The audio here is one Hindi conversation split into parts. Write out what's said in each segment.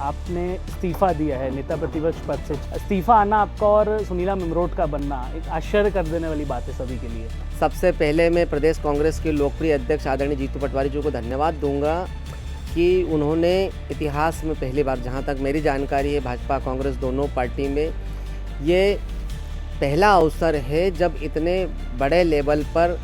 आपने इस्तीफा दिया है नेता प्रतिपक्ष पद से। इस्तीफा आना आपका और सुनीला मिमरोट का बनना एक आश्चर्य कर देने वाली बात है सभी के लिए। सबसे पहले मैं प्रदेश कांग्रेस के लोकप्रिय अध्यक्ष आदरणीय जीतू पटवारी जी को धन्यवाद दूंगा कि उन्होंने इतिहास में पहली बार, जहां तक मेरी जानकारी है, भाजपा कांग्रेस दोनों पार्टी में ये पहला अवसर है जब इतने बड़े लेवल पर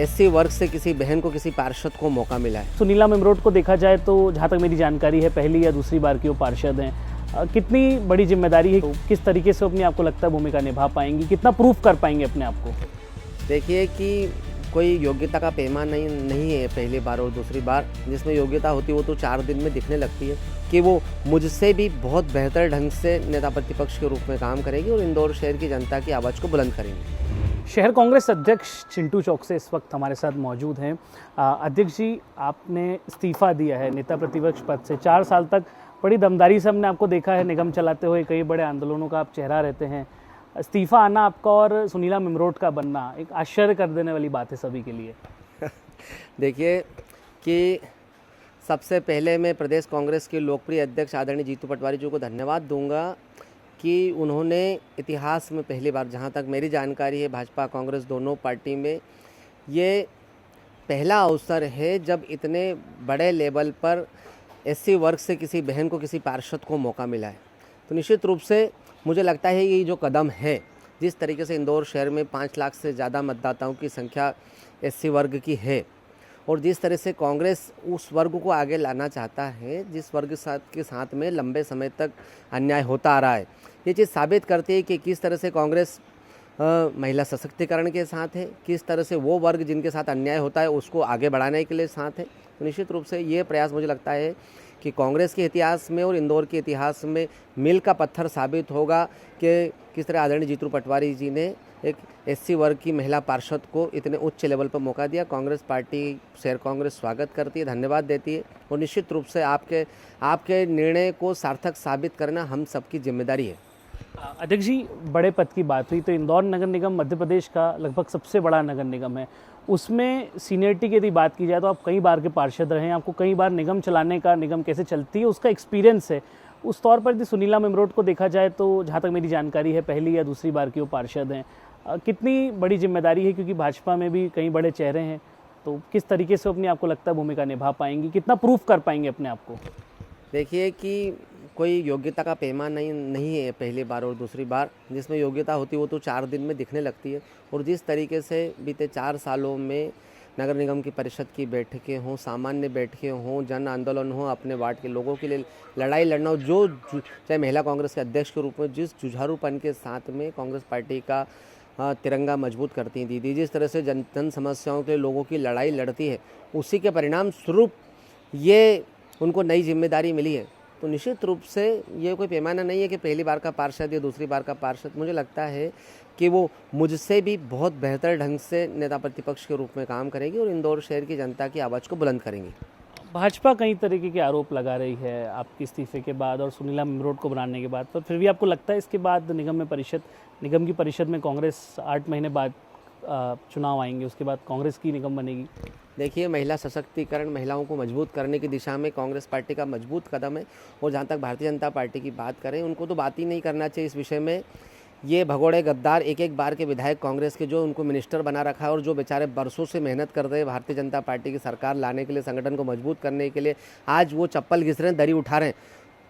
एससी वर्ग से किसी बहन को, किसी पार्षद को मौका मिला है। सुनीला मिमरोट को देखा जाए तो जहाँ तक मेरी जानकारी है पहली या दूसरी बार की वो पार्षद हैं। कितनी बड़ी जिम्मेदारी है, तो किस तरीके से अपनी आपको लगता है भूमिका निभा पाएंगी, कितना प्रूफ कर पाएंगे अपने आप को? देखिए कि कोई योग्यता का पैमाना नहीं है पहली बार और दूसरी बार। जिसमें योग्यता होती है वो तो 4 दिन में दिखने लगती है कि वो मुझसे भी बहुत बेहतर ढंग से नेता प्रतिपक्ष के रूप में काम करेगी और इंदौर शहर की जनता की आवाज़ को बुलंद करेंगी। शहर कांग्रेस अध्यक्ष चिंटू चौकसे इस वक्त हमारे साथ मौजूद हैं। अध्यक्ष जी, आपने इस्तीफा दिया है नेता प्रतिपक्ष पद से। 4 साल तक बड़ी दमदारी से हमने आपको देखा है निगम चलाते हुए, कई बड़े आंदोलनों का आप चेहरा रहते हैं। इस्तीफा आना आपका और सुनीला मिमरोट का बनना एक आश्चर्य कर देने वाली बात है सभी के लिए। देखिए कि सबसे पहले मैं प्रदेश कांग्रेस के लोकप्रिय अध्यक्ष आदरणीय जीतू पटवारी जी को धन्यवाद दूंगा कि उन्होंने इतिहास में पहली बार, जहां तक मेरी जानकारी है, भाजपा कांग्रेस दोनों पार्टी में ये पहला अवसर है जब इतने बड़े लेवल पर एससी वर्ग से किसी बहन को, किसी पार्षद को मौका मिला है। तो निश्चित रूप से मुझे लगता है ये जो कदम है, जिस तरीके से इंदौर शहर में 5 लाख से ज़्यादा मतदाताओं की संख्या एससी वर्ग की है और जिस तरह से कांग्रेस उस वर्ग को आगे लाना चाहता है जिस वर्ग के साथ में लंबे समय तक अन्याय होता आ रहा है, ये चीज़ साबित करती है कि किस तरह से कांग्रेस महिला सशक्तिकरण के साथ है, किस तरह से वो वर्ग जिनके साथ अन्याय होता है उसको आगे बढ़ाने के लिए साथ है। तो निश्चित रूप से ये प्रयास मुझे लगता है कि कांग्रेस के इतिहास में और इंदौर के इतिहास में मील का पत्थर साबित होगा कि किस तरह आदरणीय जीतू पटवारी जी ने एक एससी वर्ग की महिला पार्षद को इतने उच्च लेवल पर मौका दिया। कांग्रेस पार्टी, शहर कांग्रेस स्वागत करती है, धन्यवाद देती है और निश्चित रूप से आपके निर्णय को सार्थक साबित करना हम सबकी जिम्मेदारी है। अध्यक्ष जी, बड़े पद की बात हुई तो इंदौर नगर निगम मध्य प्रदेश का लगभग सबसे बड़ा नगर निगम है। उसमें सीनियरिटी की यदि बात की जाए तो आप कई बार के पार्षद रहे हैं, आपको कई बार निगम चलाने का, निगम कैसे चलती है उसका एक्सपीरियंस है। उस तौर पर यदि सुनीला मिमरोट को देखा जाए तो जहाँ तक मेरी जानकारी है पहली या दूसरी बार की वो पार्षद हैं। कितनी बड़ी जिम्मेदारी है, क्योंकि भाजपा में भी कई बड़े चेहरे हैं, तो किस तरीके से अपनी आपको लगता है भूमिका निभा पाएंगी, कितना प्रूफ कर पाएंगे अपने आप को? देखिए कि कोई योग्यता का पैमाना नहीं है पहली बार और दूसरी बार। जिसमें योग्यता होती है वो तो 4 दिन में दिखने लगती है और जिस तरीके से बीते 4 सालों में नगर निगम की परिषद की बैठकें हों, सामान्य बैठकें हों, जन आंदोलन हो, अपने वार्ड के लोगों के लिए लड़ाई लड़ना हो, जो चाहे महिला कांग्रेस के अध्यक्ष के रूप में जिस जुझारूपन के साथ में कांग्रेस पार्टी का तिरंगा मजबूत करती हैं दीदी, जिस तरह से जन समस्याओं के लोगों की लड़ाई लड़ती है, उसी के परिणाम स्वरूप ये उनको नई जिम्मेदारी मिली है। तो निश्चित रूप से ये कोई पैमाना नहीं है कि पहली बार का पार्षद या दूसरी बार का पार्षद। मुझे लगता है कि वो मुझसे भी बहुत बेहतर ढंग से नेता प्रतिपक्ष के रूप में काम करेगी और इंदौर शहर की जनता की आवाज़ को बुलंद करेंगी। भाजपा कई तरीके के आरोप लगा रही है आपके इस्तीफे के बाद और सुनीला मिमरोट को बनाने के बाद, पर फिर भी आपको लगता है इसके बाद निगम की परिषद में कांग्रेस 8 महीने बाद चुनाव आएंगे, उसके बाद कांग्रेस की निगम बनेगी? देखिए, महिला सशक्तिकरण, महिलाओं को मजबूत करने की दिशा में कांग्रेस पार्टी का मजबूत कदम है और जहाँ तक भारतीय जनता पार्टी की बात करें, उनको तो बात ही नहीं करना चाहिए इस विषय में। ये भगोड़े गद्दार एक बार के विधायक कांग्रेस के, जो उनको मिनिस्टर बना रखा है और जो बेचारे बरसों से मेहनत कर रहे हैं भारतीय जनता पार्टी की सरकार लाने के लिए, संगठन को मजबूत करने के लिए, आज वो चप्पल घिस रहे हैं, दरी उठा रहे हैं।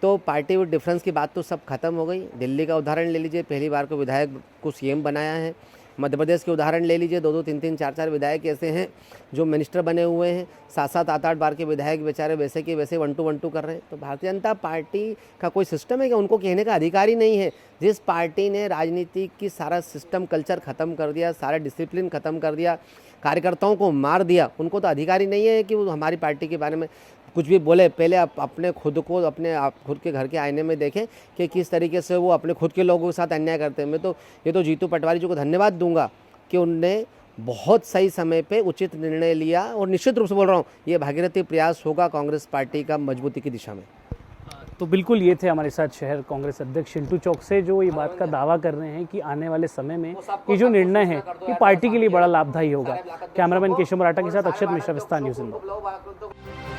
तो पार्टी विद डिफरेंस की बात तो सब खत्म हो गई। दिल्ली का उदाहरण ले लीजिए, पहली बार को विधायक को सीएम बनाया है। मध्य प्रदेश के उदाहरण ले लीजिए, 2-2, 3-3, 4-4 विधायक ऐसे हैं जो मिनिस्टर बने हुए हैं। 7-7, 8-8 बार के विधायक बेचारे वैसे के वैसे 1-2 कर रहे हैं। तो भारतीय जनता पार्टी का कोई सिस्टम है कि उनको कहने का अधिकार ही नहीं है? जिस पार्टी ने राजनीति की सारा सिस्टम, कल्चर ख़त्म कर दिया, सारा डिसिप्लिन ख़त्म कर दिया, कार्यकर्ताओं को मार दिया, उनको तो अधिकार ही नहीं है कि वो हमारी पार्टी के बारे में कुछ भी बोले। पहले आप अपने खुद को खुद के घर के आईने में देखें कि किस तरीके से वो अपने खुद के लोगों के साथ अन्याय करते हैं। मैं तो ये तो जीतू पटवारी जी को धन्यवाद दूंगा कि उनने बहुत सही समय पे उचित निर्णय लिया और निश्चित रूप से बोल रहा हूँ, ये भागीरथी प्रयास होगा कांग्रेस पार्टी का मजबूती की दिशा में। तो बिल्कुल ये थे हमारे साथ शहर कांग्रेस अध्यक्ष चिंटू चौकसे, जो ये बात का दावा कर रहे हैं कि आने वाले समय में ये जो निर्णय है ये पार्टी के लिए बड़ा लाभदायी होगा। कैमरामैन केशव मराठा के साथ अक्षत मिश्रा, विस्तार न्यूज़ इंदौर।